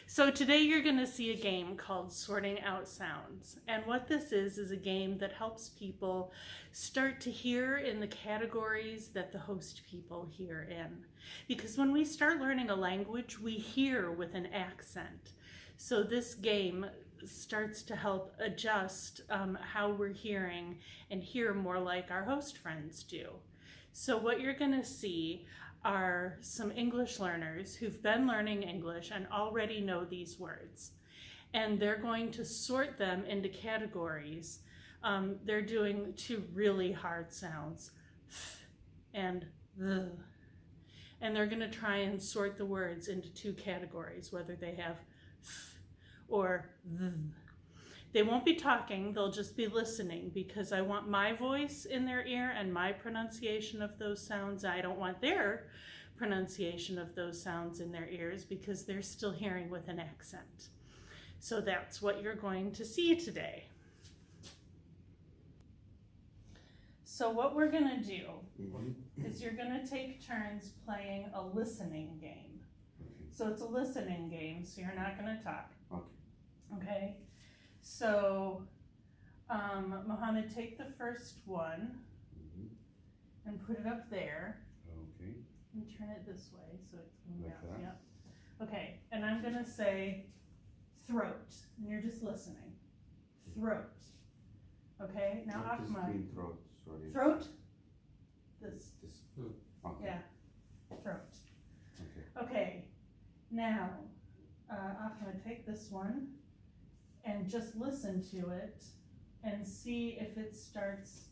So today you're going to see a game called Sorting Out Sounds. And what this is a game that helps people start to hear in the categories that the host people hear in. Because when we start learning a language, we hear with an accent. So this game starts to help adjust how we're hearing and hear more like our host friends do. So what you're going to see are some English learners who've been learning English and already know these words. And they're going to sort them into categories. They're doing two really hard sounds, and the. And they're going to try and sort the words into two categories, whether they have or the. They won't be talking, they'll just be listening, because I want my voice in their ear and my pronunciation of those sounds. I don't want their pronunciation of those sounds in their ears because they're still hearing with an accent. So that's what you're going to see today. So what we're going to do is you're going to take turns playing a listening game. So it's a listening game, so you're not going to talk. Okay? So, Mohammed, take the first one and put it up there. Okay. And turn it this way so it's going Like down. that? Yeah. Okay, and I'm going to say throat, and you're just listening. Throat. Okay, now What does Ahmad. mean throat? Sorry. Throat? This. Okay. Yeah. Throat. Okay. Okay, now, Ahmed, take this one and just listen to it and see if it starts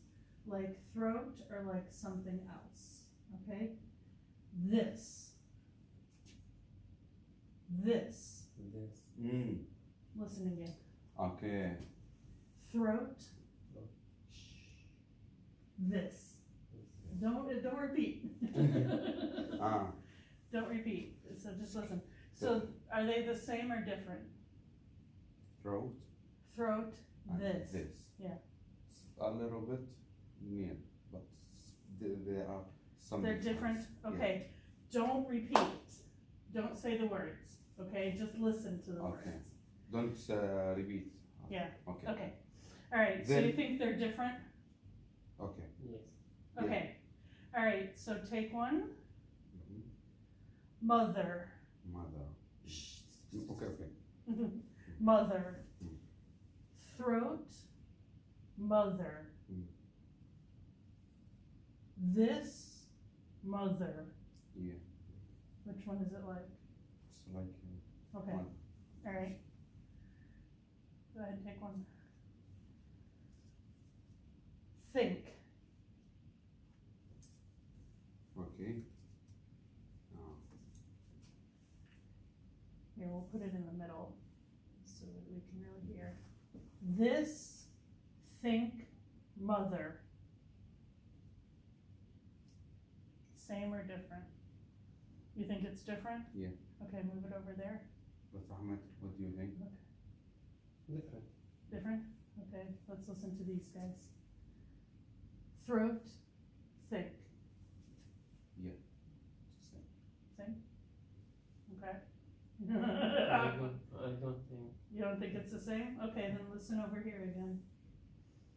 like throat or like something else, okay? This. Listen again. Okay. Throat. This. Don't repeat. Ah. Don't repeat, so just listen. So are they the same or different? Throat. Throat, And this. Yeah. It's a little bit near, but there are some. They're different? difference. Okay. Don't repeat. Don't say the words. Okay, just listen to the Okay. words. Don't repeat. Yeah. Okay. Okay. All right, so Then- you think they're different? Okay. Yes. Okay. All right, so take one. Mhm. Mother. Mother. Okay. Mother. Mm. Throat. Mother. Mm. This. Mother. Yeah. Which one is it like? It's like Okay. one. All right. Go ahead and take one. Think. Okay. Here, we'll put it in the middle so that we can really hear. This. Think. Mother. Same or different? You think it's different? Yeah. Okay, move it over there. But Ahmed, what do you think? Different. Different? Okay, let's listen to these guys. Throat. Think. Same? Okay. I don't think. You don't think it's the same? Okay, then listen over here again.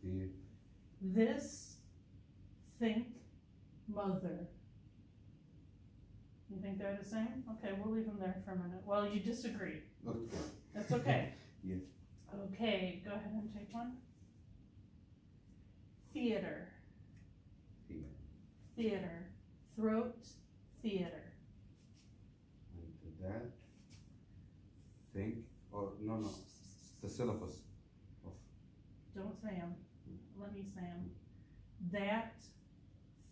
Yeah. This. Think. Mother. You think they're the same? Okay, we'll leave them there for a minute. Well, you disagree. Okay. That's okay. Yeah. Okay, go ahead and take one. Theater. Yeah. Theater. Throat. Theater. And that. Think. Or no. The syllabus of. Don't say them. Let me say them. That.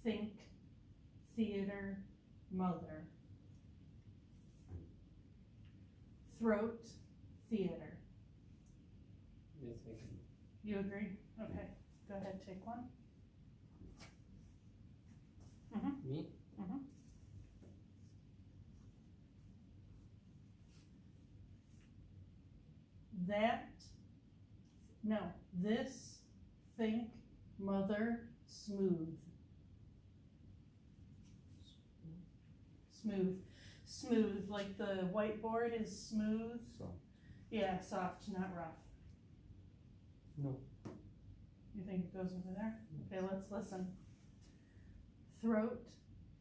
Think. Theater. Mother. Throat. Theater. Yes, I can. You agree? Okay, go ahead, take one. Me? That, no, this, think, mother, smooth. Smooth. Smooth, like the whiteboard is smooth. So, Yeah, soft, not rough. No. You think it goes over there? Okay, let's listen. Throat,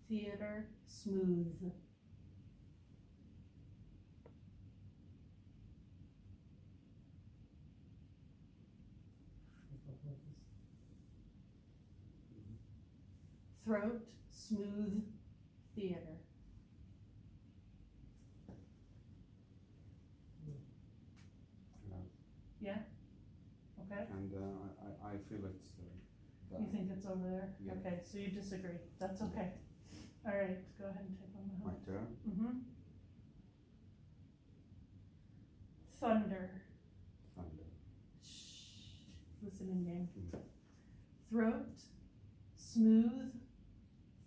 theater, smooth. Throat, smooth, theater. yeah. Okay, And I feel it's you think it's over there? Yeah. Okay, so you disagree. That's okay. All right, go ahead and take one my now. turn. Mm-hmm. Thunder. Thunder. Shh. Listening game. Mhm. Throat, smooth,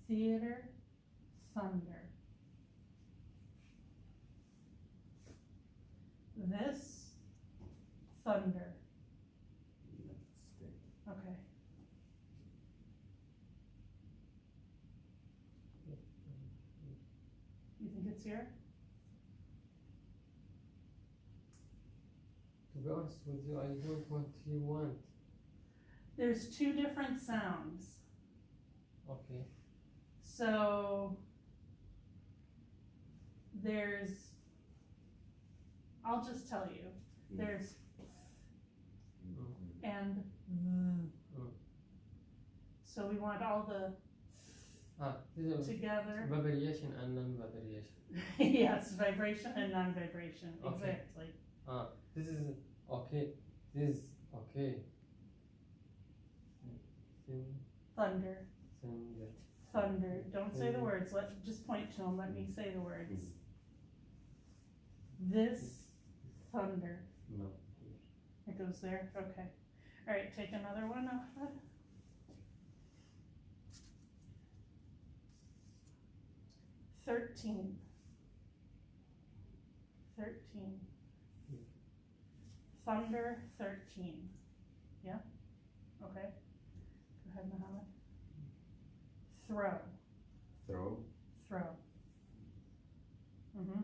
theater, thunder. This, thunder. Let's stay. Okay. You think it's here? To be honest with you, I don't want you want. There's two different sounds. Okay. So there's, I'll just tell you, there's and so we want all the This is together. variation and non-variation. Yes, vibration and non-vibration, Okay. exactly. This is okay. This is okay. Thunder, Thunder. thunder. Don't say the words. Just point to them. Let me say the words. This thunder. No. It goes there. Okay. All right. Take another one off. 13. 13. Thunder 13. Yeah? Okay. Go ahead, Mohammed. Throw. Throw. Throw. Mm-hmm.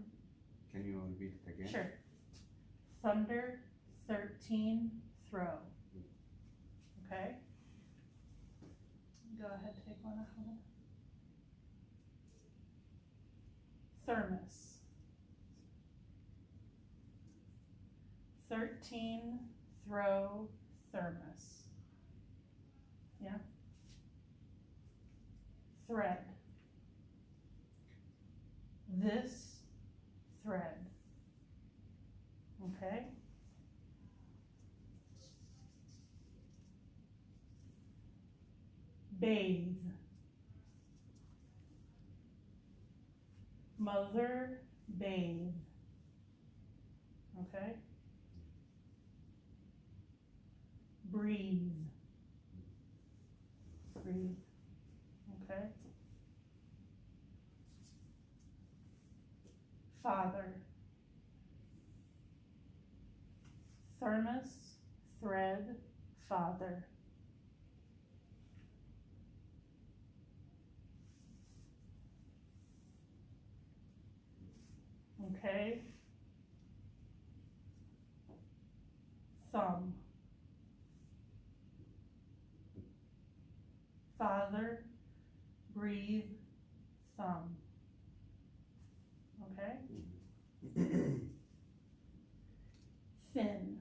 Can you repeat it again? Sure. Thunder 13. Throw. Okay? Go ahead, take one, Ahmed. Thermos. 13, throw, thermos. Yeah? Thread. This thread. Okay? Bathe. Mother, bathe. Okay? Breathe. Breathe. Okay? Father. Thermos, thread, father. Okay? Thumb. Father, breathe, thumb. Okay? Thin.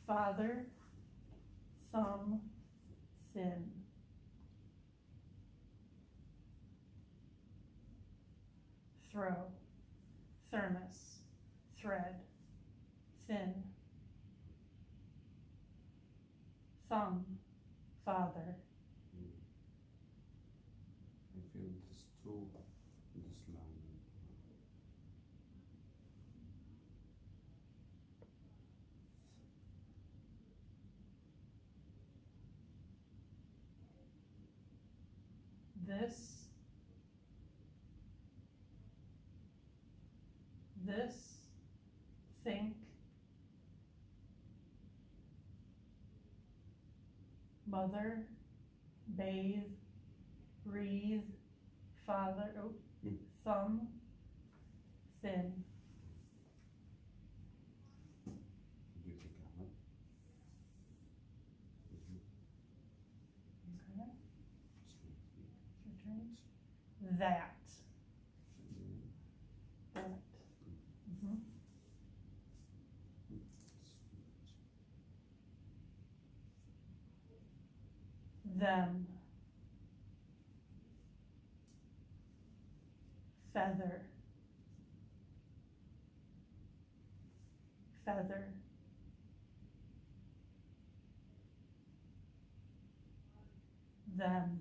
Father, thumb, thin. Throw, thermos, thread, thin. Thumb, father. I feel this two, this line. This, think, mother, bathe, breathe, father, thumb, thin. Do you think Ahmed? Okay, your turn. That. That. Mhm. Them. Feather. Feather. Them.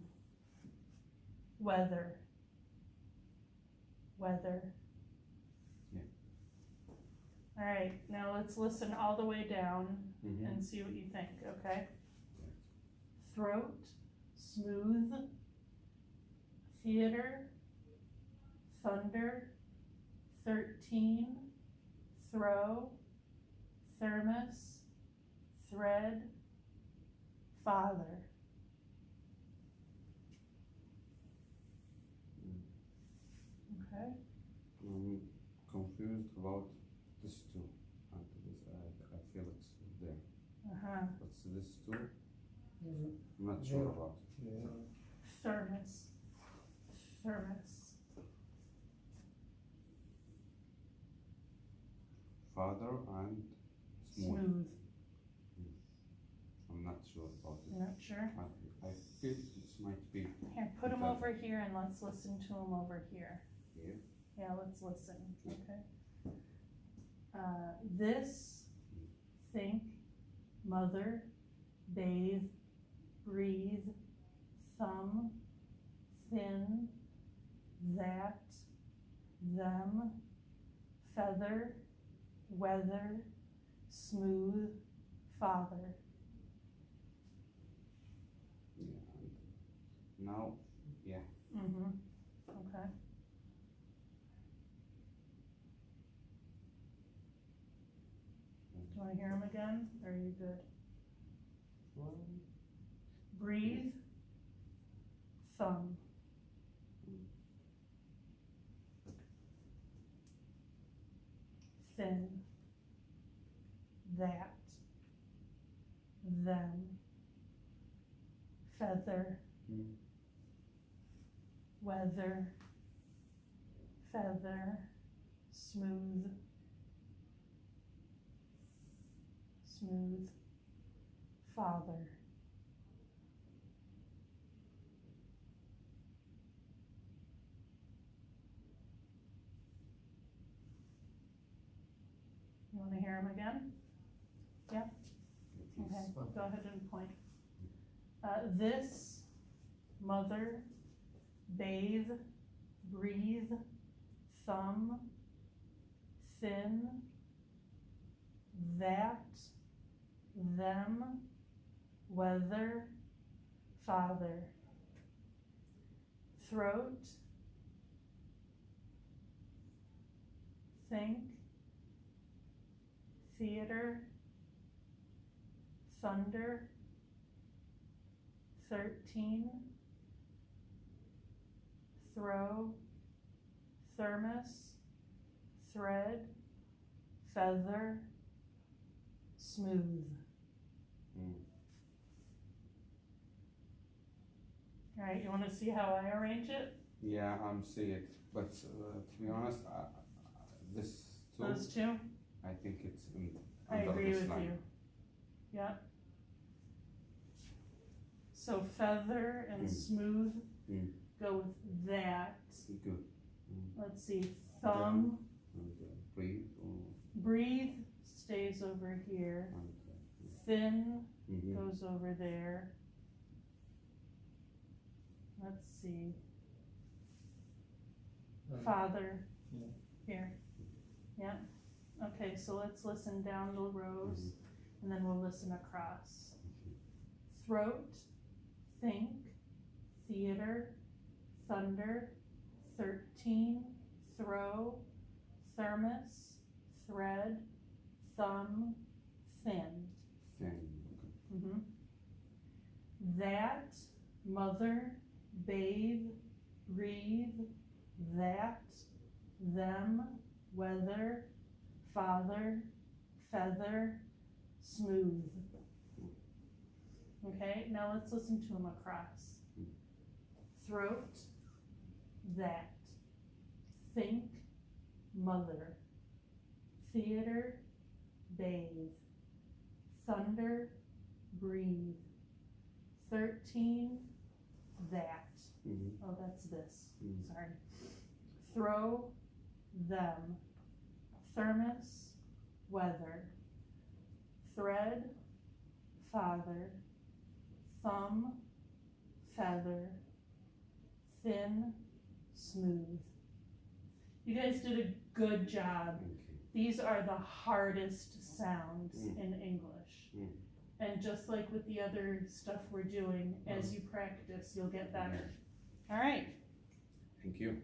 Weather. Weather. Yeah. All right, now let's listen all the way down Mm-hmm. and see what you think, okay? Throat, smooth, theater, thunder, 13, throw, thermos, thread, father. Okay, I'm confused about this two. And this, I feel it's there. What's this two? I'm not sure Zero. about. thermos, thermos, Father and smooth. smooth. I'm not sure about it. You're not sure? I feel it might be Here, put them Okay. over here and let's listen to them over here. here. Yeah, let's listen, okay? This, think, mother, bathe, breathe, thumb, thin, that, them, feather, weather, smooth, father. Yeah. And now, yeah. Mm-hmm, okay. Do you wanna hear them again, or are you good? Breathe, thumb. Thin, that, them, feather, Mm. weather, feather, smooth, smooth, father. You wanna hear them again? Yeah? Okay, go ahead and point. This, mother, bathe, breathe, thumb, thin, that, them, weather, father. Throat, think, theater, thunder, 13, throw, thermos, thread, feather, smooth. Mm. Alright, you wanna see how I arrange it? Yeah, I'm seeing it, but to be honest, this two, Those two? I think it's I under agree this with line. you. Yeah. So feather and Mm. smooth Mm. go with that. Good. Let's see, thumb, And breathe. breathe stays over here. And, Thin mhm. goes over there. Let's see, father, Yeah. here. Yeah, okay, so let's listen down the rows Mhm. and then we'll listen across. Throat, think, theater, thunder, 13, throw, thermos, thread, thumb, thin. Thin. Okay. That, mother, bathe, breathe, that, them, weather, father, feather, smooth. Okay, now let's listen to them across. Throat, that, think, mother, theater, bathe, thunder, breathe, 13, that. Oh, that's this. Sorry. Throw, them, thermos, weather, thread, father, thumb, feather, thin, smooth. You guys did a good job. Okay. These are the hardest sounds in English. And just like with the other stuff we're doing, as you practice, you'll get better. All right. Thank you.